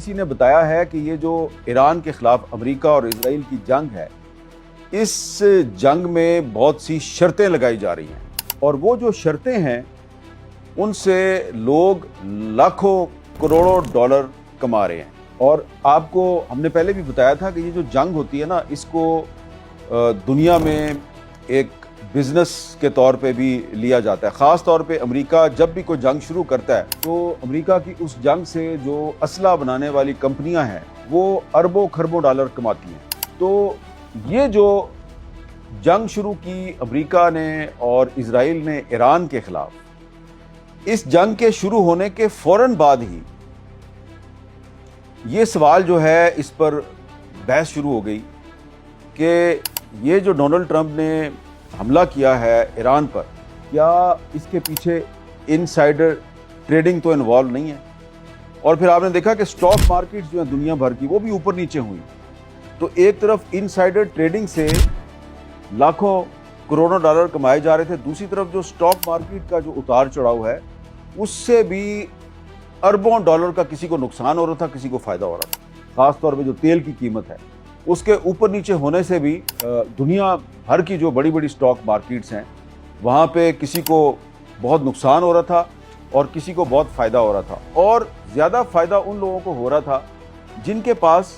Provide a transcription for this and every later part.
BBC نے بتایا ہے کہ یہ جو ایران کے خلاف امریکہ اور اسرائیل کی جنگ ہے، اس جنگ میں بہت سی شرطیں لگائی جا رہی ہیں، اور وہ جو شرطیں ہیں ان سے لوگ لاکھوں کروڑوں ڈالر کما رہے ہیں۔ اور آپ کو ہم نے پہلے بھی بتایا تھا کہ یہ جو جنگ ہوتی ہے نا، اس کو دنیا میں ایک بزنس کے طور پہ بھی لیا جاتا ہے۔ خاص طور پہ امریکہ جب بھی کوئی جنگ شروع کرتا ہے تو امریکہ کی اس جنگ سے جو اسلحہ بنانے والی کمپنیاں ہیں وہ اربوں خربوں ڈالر کماتی ہیں۔ تو یہ جو جنگ شروع کی امریکہ نے اور اسرائیل نے ایران کے خلاف، اس جنگ کے شروع ہونے کے فوراً بعد ہی یہ سوال جو ہے اس پر بحث شروع ہو گئی کہ یہ جو ڈونلڈ ٹرمپ نے حملہ کیا ہے ایران پر، کیا اس کے پیچھے انسائیڈر ٹریڈنگ تو انوالو نہیں ہے؟ اور پھر آپ نے دیکھا کہ سٹاک مارکیٹ جو ہیں دنیا بھر کی، وہ بھی اوپر نیچے ہوئی۔ تو ایک طرف انسائیڈر ٹریڈنگ سے لاکھوں کروڑوں ڈالر کمائے جا رہے تھے، دوسری طرف جو سٹاک مارکیٹ کا جو اتار چڑھاؤ ہے اس سے بھی اربوں ڈالر کا کسی کو نقصان ہو رہا تھا، کسی کو فائدہ ہو رہا تھا۔ خاص طور پہ جو تیل کی قیمت ہے اس کے اوپر نیچے ہونے سے بھی دنیا بھر کی جو بڑی بڑی سٹاک مارکیٹس ہیں وہاں پہ کسی کو بہت نقصان ہو رہا تھا اور کسی کو بہت فائدہ ہو رہا تھا، اور زیادہ فائدہ ان لوگوں کو ہو رہا تھا جن کے پاس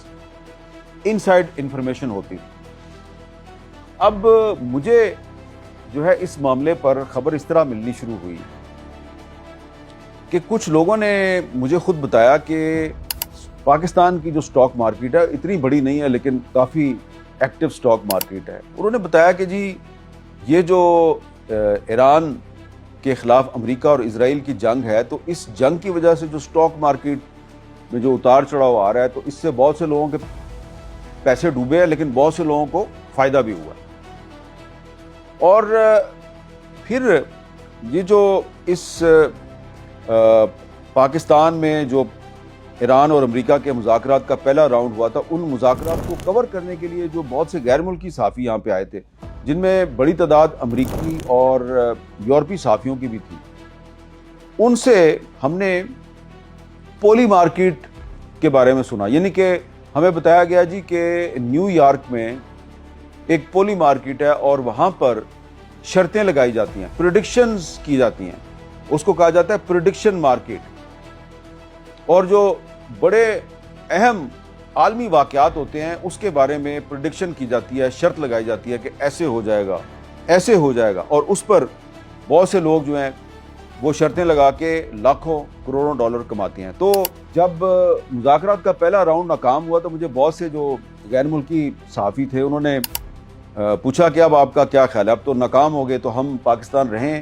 انسائیڈ انفارمیشن ہوتی تھی۔ اب مجھے جو ہے اس معاملے پر خبر اس طرح ملنی شروع ہوئی کہ کچھ لوگوں نے مجھے خود بتایا کہ پاکستان کی جو سٹاک مارکیٹ ہے اتنی بڑی نہیں ہے لیکن کافی ایکٹیو سٹاک مارکیٹ ہے۔ انہوں نے بتایا کہ جی یہ جو ایران کے خلاف امریکہ اور اسرائیل کی جنگ ہے، تو اس جنگ کی وجہ سے جو سٹاک مارکیٹ میں جو اتار چڑھاؤ آ رہا ہے، تو اس سے بہت سے لوگوں کے پیسے ڈوبے ہیں لیکن بہت سے لوگوں کو فائدہ بھی ہوا۔ اور پھر یہ جو اس پاکستان میں جو ایران اور امریکہ کے مذاکرات کا پہلا راؤنڈ ہوا تھا، ان مذاکرات کو کور کرنے کے لیے جو بہت سے غیر ملکی صحافی یہاں پہ آئے تھے، جن میں بڑی تعداد امریکی اور یورپی صحافیوں کی بھی تھی، ان سے ہم نے پولی مارکیٹ کے بارے میں سنا۔ یعنی کہ ہمیں بتایا گیا جی کہ نیو یارک میں ایک پولی مارکیٹ ہے اور وہاں پر شرطیں لگائی جاتی ہیں، پریڈکشنز کی جاتی ہیں، اس کو کہا جاتا ہے پریڈکشن مارکیٹ۔ اور جو بڑے اہم عالمی واقعات ہوتے ہیں اس کے بارے میں پریڈکشن کی جاتی ہے، شرط لگائی جاتی ہے کہ ایسے ہو جائے گا، ایسے ہو جائے گا، اور اس پر بہت سے لوگ جو ہیں وہ شرطیں لگا کے لاکھوں کروڑوں ڈالر کماتے ہیں۔ تو جب مذاکرات کا پہلا راؤنڈ ناکام ہوا تو مجھے بہت سے جو غیر ملکی صحافی تھے انہوں نے پوچھا کہ اب آپ کا کیا خیال ہے، اب تو ناکام ہو گئے، تو ہم پاکستان رہیں،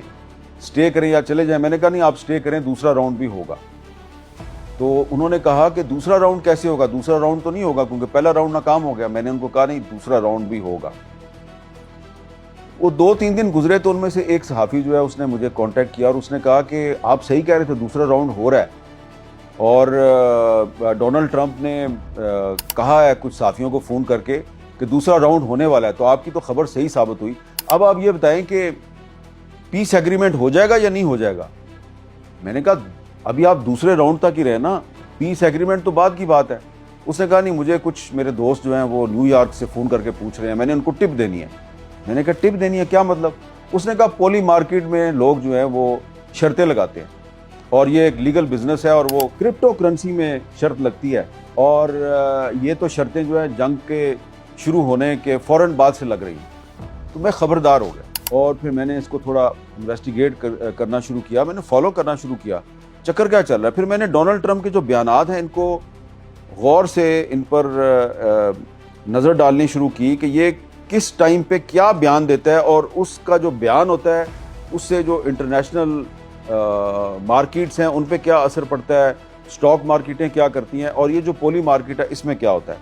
سٹے کریں یا چلے جائیں؟ میں نے کہا نہیں، آپ سٹے کریں، دوسرا راؤنڈ بھی ہوگا۔ تو انہوں نے کہا کہ دوسرا راؤنڈ کیسے ہوگا؟ دوسرا راؤنڈ تو نہیں ہوگا کیونکہ پہلا راؤنڈ ناکام ہو گیا۔ میں نے ان کو کہا نہیں، دوسرا راؤنڈ بھی ہوگا۔ وہ 2-3 دن گزرے تو ان میں سے ایک صحافی جو ہے اس نے مجھے کانٹیکٹ کیا اور اس نے کہا کہ آپ صحیح کہہ رہے تھے، دوسرا راؤنڈ ہو رہا ہے، اور ڈونلڈ ٹرمپ نے کہا ہے کچھ صحافیوں کو فون کر کے کہ دوسرا راؤنڈ ہونے والا ہے، تو آپ کی تو خبر صحیح ثابت ہوئی۔ اب آپ یہ بتائیں کہ پیس ایگریمنٹ ہو جائے گا یا نہیں ہو جائے گا؟ میں نے کہا ابھی آپ دوسرے راؤنڈ تک ہی رہے نا، پیس ایگریمنٹ تو بعد کی بات ہے۔ اس نے کہا نہیں، مجھے کچھ میرے دوست جو ہیں وہ نیو یارک سے فون کر کے پوچھ رہے ہیں، میں نے ان کو ٹپ دینی ہے۔ میں نے کہا ٹپ دینی ہے، کیا مطلب؟ اس نے کہا پولی مارکیٹ میں لوگ جو ہیں وہ شرطیں لگاتے ہیں، اور یہ ایک لیگل بزنس ہے، اور وہ کرپٹو کرنسی میں شرط لگتی ہے، اور یہ تو شرطیں جو ہیں جنگ کے شروع ہونے کے فوراً بعد سے لگ رہی ہیں۔ تو میں خبردار ہو گیا، اور پھر میں نے اس کو تھوڑا انویسٹیگیٹ کرنا شروع کیا، میں نے فالو کرنا شروع کیا چکر کیا چل رہا ہے۔ پھر میں نے ڈونلڈ ٹرمپ کے جو بیانات ہیں ان کو غور سے ان پر نظر ڈالنی شروع کی کہ یہ کس ٹائم پہ کیا بیان دیتا ہے، اور اس کا جو بیان ہوتا ہے اس سے جو انٹرنیشنل مارکیٹس ہیں ان پہ کیا اثر پڑتا ہے، سٹاک مارکیٹیں کیا کرتی ہیں، اور یہ جو پولی مارکیٹ ہے اس میں کیا ہوتا ہے۔